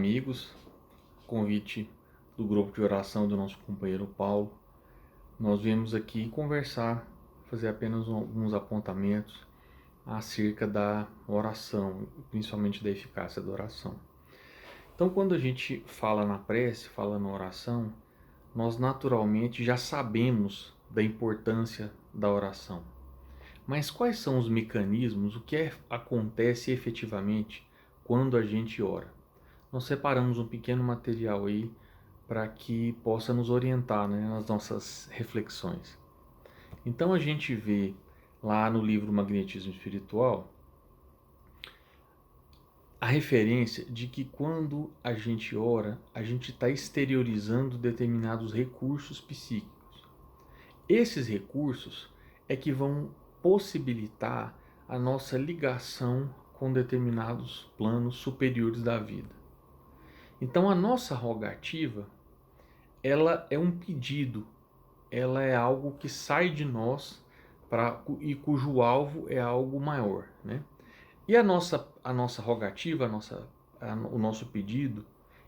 amigos, convite do grupo de oração do nosso companheiro Paulo. Nós viemos aqui conversar, fazer apenas alguns apontamentos acerca da oração, principalmente da eficácia da oração. Então, quando a gente fala na prece, fala na oração, nós naturalmente já sabemos da importância da oração. Mas quais são os mecanismos, o que acontece efetivamente quando a gente ora? Nós separamos um pequeno material aí para que possa nos orientar, né, nas nossas reflexões. Então a gente vê lá no livro Magnetismo Espiritual a referência de que quando a gente ora, a gente está exteriorizando determinados recursos psíquicos. Esses recursos é que vão possibilitar a nossa ligação com determinados planos superiores da vida. Então a nossa rogativa, ela é um pedido, ela é algo que sai de nós e cujo alvo é algo maior, né? E a nossa rogativa, o nosso pedido,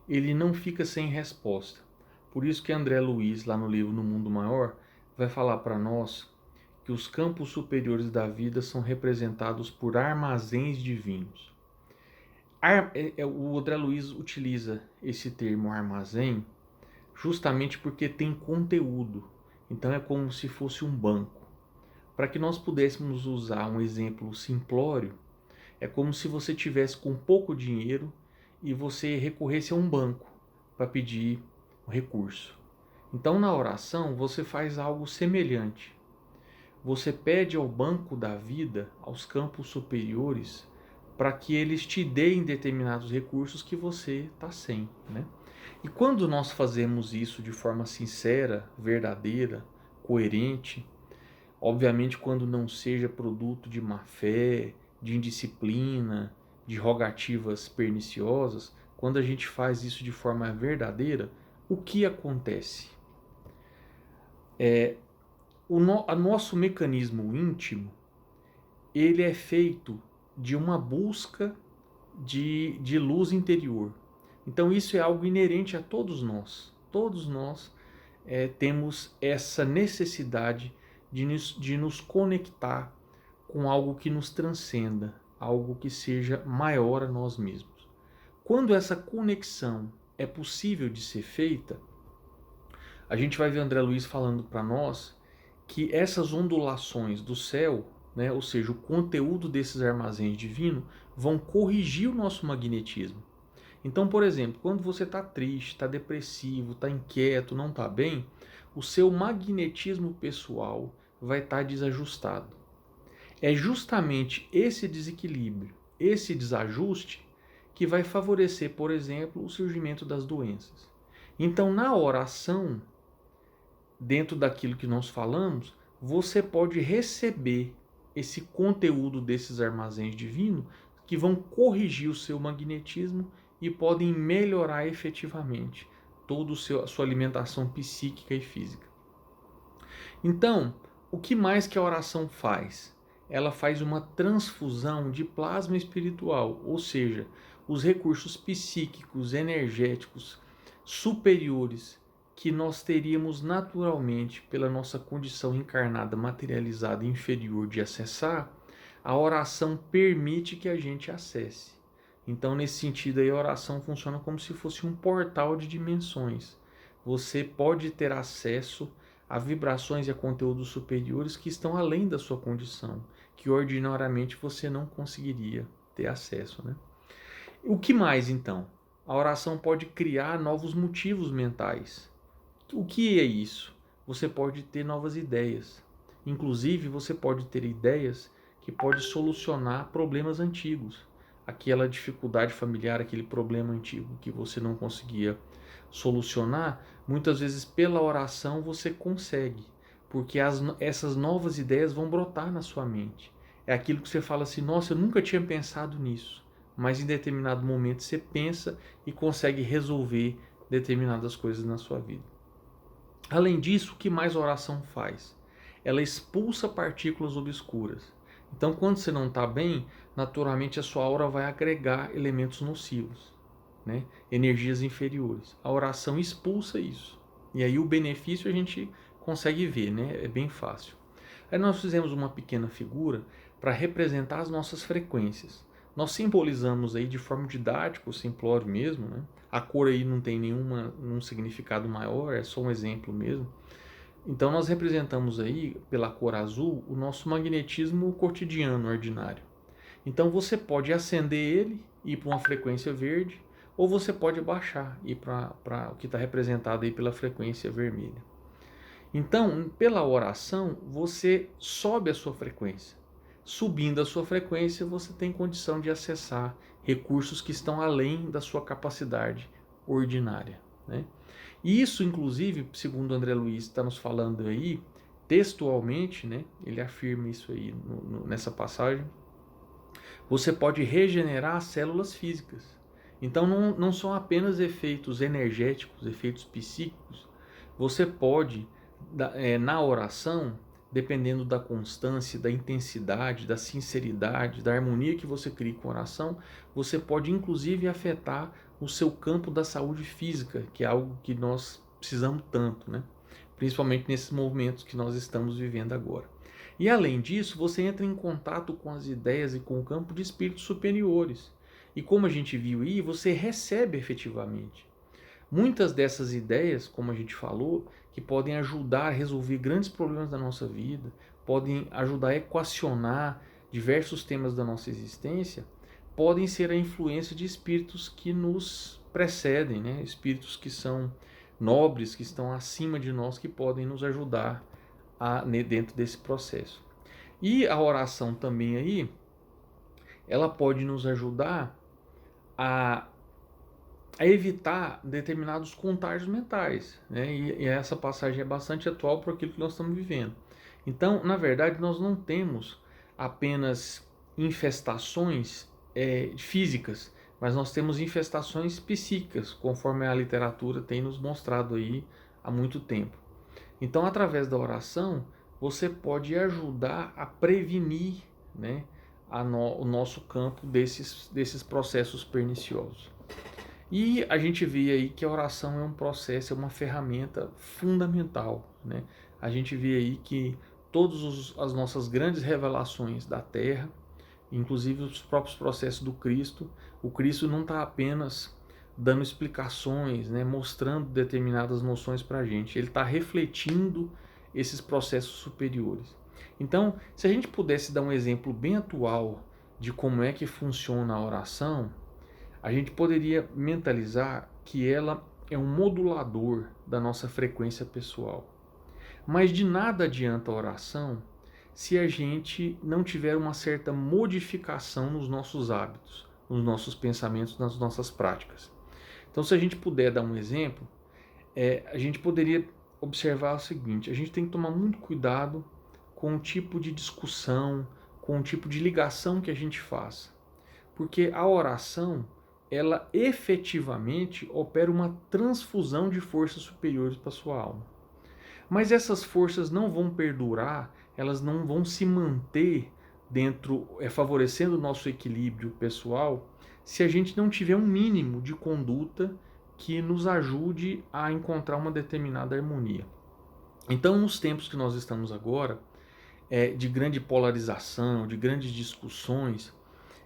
ele não fica sem resposta. Por isso que André Luiz, lá no livro No Mundo Maior, vai falar para nós que os campos superiores da vida são representados por armazéns divinos. O André Luiz utiliza esse termo armazém justamente porque tem conteúdo. Então é como se fosse um banco. Para que nós pudéssemos usar um exemplo simplório, é como se você tivesse com pouco dinheiro e você recorresse a um banco para pedir um recurso. Então na oração você faz algo semelhante. Você pede ao banco da vida, aos campos superiores, para que eles te deem determinados recursos que você está sem, né? E quando nós fazemos isso de forma sincera, verdadeira, coerente, obviamente quando não seja produto de má fé, de indisciplina, de rogativas perniciosas, quando a gente faz isso de forma verdadeira, o que acontece? O nosso mecanismo íntimo, ele é feito de uma busca de luz interior. Então isso é algo inerente a todos nós. Todos nós temos essa necessidade de nos conectar com algo que nos transcenda, algo que seja maior a nós mesmos. Quando essa conexão é possível de ser feita, a gente vai ver André Luiz falando para nós que essas ondulações do céu, né, ou seja, o conteúdo desses armazéns divinos, vão corrigir o nosso magnetismo. Então, por exemplo, quando você está triste, está depressivo, está inquieto, não está bem, o seu magnetismo pessoal vai estar desajustado. É justamente esse desequilíbrio, esse desajuste, que vai favorecer, por exemplo, o surgimento das doenças. Então, na oração, dentro daquilo que nós falamos, você pode receber esse conteúdo desses armazéns divinos que vão corrigir o seu magnetismo e podem melhorar efetivamente toda a sua alimentação psíquica e física. Então, o que mais que a oração faz? Ela faz uma transfusão de plasma espiritual, ou seja, os recursos psíquicos, energéticos superiores que nós teríamos naturalmente pela nossa condição encarnada, materializada, inferior de acessar, a oração permite que a gente acesse. Então, nesse sentido aí, a oração funciona como se fosse um portal de dimensões. Você pode ter acesso a vibrações e a conteúdos superiores que estão além da sua condição, que ordinariamente você não conseguiria ter acesso, né? O que mais então? A oração pode criar novos motivos mentais. O que é isso? Você pode ter novas ideias. Inclusive, você pode ter ideias que podem solucionar problemas antigos. Aquela dificuldade familiar, aquele problema antigo que você não conseguia solucionar, muitas vezes pela oração você consegue, porque essas novas ideias vão brotar na sua mente. É aquilo que você fala assim, nossa, eu nunca tinha pensado nisso, mas em determinado momento você pensa e consegue resolver determinadas coisas na sua vida. Além disso, o que mais a oração faz? Ela expulsa partículas obscuras. Então, quando você não está bem, naturalmente a sua aura vai agregar elementos nocivos. né, energias inferiores. A oração expulsa isso. E aí o benefício a gente consegue ver, né? É bem fácil. Aí nós fizemos uma pequena figura para representar as nossas frequências. Nós simbolizamos aí de forma didática, simplório mesmo, né? A cor aí não tem nenhum significado maior, é só um exemplo mesmo. Então nós representamos aí, pela cor azul, o nosso magnetismo cotidiano, ordinário. Então você pode acender ele e ir para uma frequência verde, ou você pode baixar e ir para o que está representado aí pela frequência vermelha. Então, pela oração, você sobe a sua frequência. Subindo a sua frequência, você tem condição de acessar recursos que estão além da sua capacidade ordinária, né? E isso, inclusive, segundo André Luiz está nos falando aí, textualmente, né? Ele afirma isso aí nessa passagem. Você pode regenerar as células físicas. Então não são apenas efeitos energéticos, efeitos psíquicos. Você pode, na oração, dependendo da constância, da intensidade, da sinceridade, da harmonia que você cria com a oração, você pode inclusive afetar o seu campo da saúde física, que é algo que nós precisamos tanto, né? Principalmente nesses momentos que nós estamos vivendo agora. E além disso, você entra em contato com as ideias e com o campo de espíritos superiores. E como a gente viu aí, você recebe efetivamente. Muitas dessas ideias, como a gente falou, que podem ajudar a resolver grandes problemas da nossa vida, podem ajudar a equacionar diversos temas da nossa existência, podem ser a influência de espíritos que nos precedem, né? Espíritos que são nobres, que estão acima de nós, que podem nos ajudar dentro desse processo. E a oração também aí, ela pode nos ajudar a evitar determinados contágios mentais, né? E essa passagem é bastante atual para aquilo que nós estamos vivendo. Então, na verdade, nós não temos apenas infestações físicas, mas nós temos infestações psíquicas, conforme a literatura tem nos mostrado aí há muito tempo. Então, através da oração, você pode ajudar a prevenir, né, o nosso campo desses processos perniciosos. E a gente vê aí que a oração é um processo, é uma ferramenta fundamental, né? A gente vê aí que todas as nossas grandes revelações da Terra, inclusive os próprios processos do Cristo, o Cristo não está apenas dando explicações, né, mostrando determinadas noções para a gente, ele está refletindo esses processos superiores. Então, se a gente pudesse dar um exemplo bem atual de como é que funciona a oração, a gente poderia mentalizar que ela é um modulador da nossa frequência pessoal. Mas de nada adianta a oração se a gente não tiver uma certa modificação nos nossos hábitos, nos nossos pensamentos, nas nossas práticas. Então, se a gente puder dar um exemplo, a gente poderia observar o seguinte: a gente tem que tomar muito cuidado com o tipo de discussão, com o tipo de ligação que a gente faz. Porque a oração, ela efetivamente opera uma transfusão de forças superiores para a sua alma. Mas essas forças não vão perdurar, elas não vão se manter dentro, favorecendo o nosso equilíbrio pessoal, se a gente não tiver um mínimo de conduta que nos ajude a encontrar uma determinada harmonia. Então, nos tempos que nós estamos agora, de grande polarização, de grandes discussões,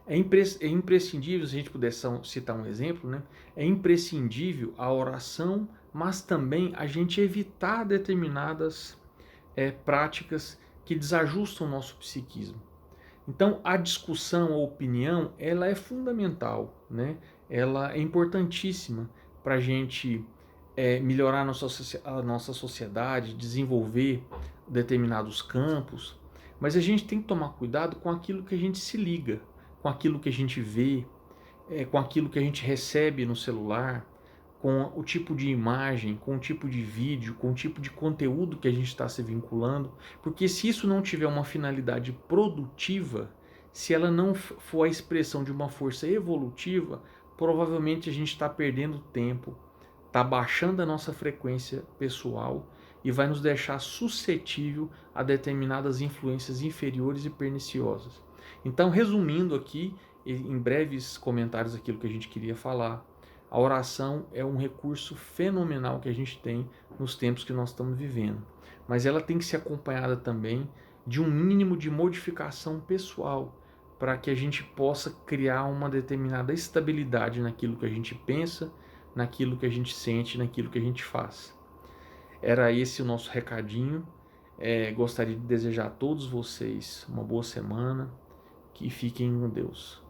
é imprescindível, se a gente puder citar um exemplo, né? É imprescindível a oração, mas também a gente evitar determinadas práticas que desajustam o nosso psiquismo. Então, a discussão, a opinião, ela é fundamental, né? Ela é importantíssima para a gente melhorar a nossa sociedade, desenvolver determinados campos, mas a gente tem que tomar cuidado com aquilo que a gente se liga, com aquilo que a gente vê, com aquilo que a gente recebe no celular, com o tipo de imagem, com o tipo de vídeo, com o tipo de conteúdo que a gente está se vinculando, porque se isso não tiver uma finalidade produtiva, se ela não for a expressão de uma força evolutiva, provavelmente a gente está perdendo tempo, está baixando a nossa frequência pessoal e vai nos deixar suscetível a determinadas influências inferiores e perniciosas. Então, resumindo aqui, em breves comentários aquilo que a gente queria falar, A oração é um recurso fenomenal que a gente tem nos tempos que nós estamos vivendo. Mas ela tem que ser acompanhada também de um mínimo de modificação pessoal, para que a gente possa criar uma determinada estabilidade naquilo que a gente pensa, naquilo que a gente sente, naquilo que a gente faz. Era esse o nosso recadinho. Gostaria de desejar a todos vocês uma boa semana, que fiquem com Deus.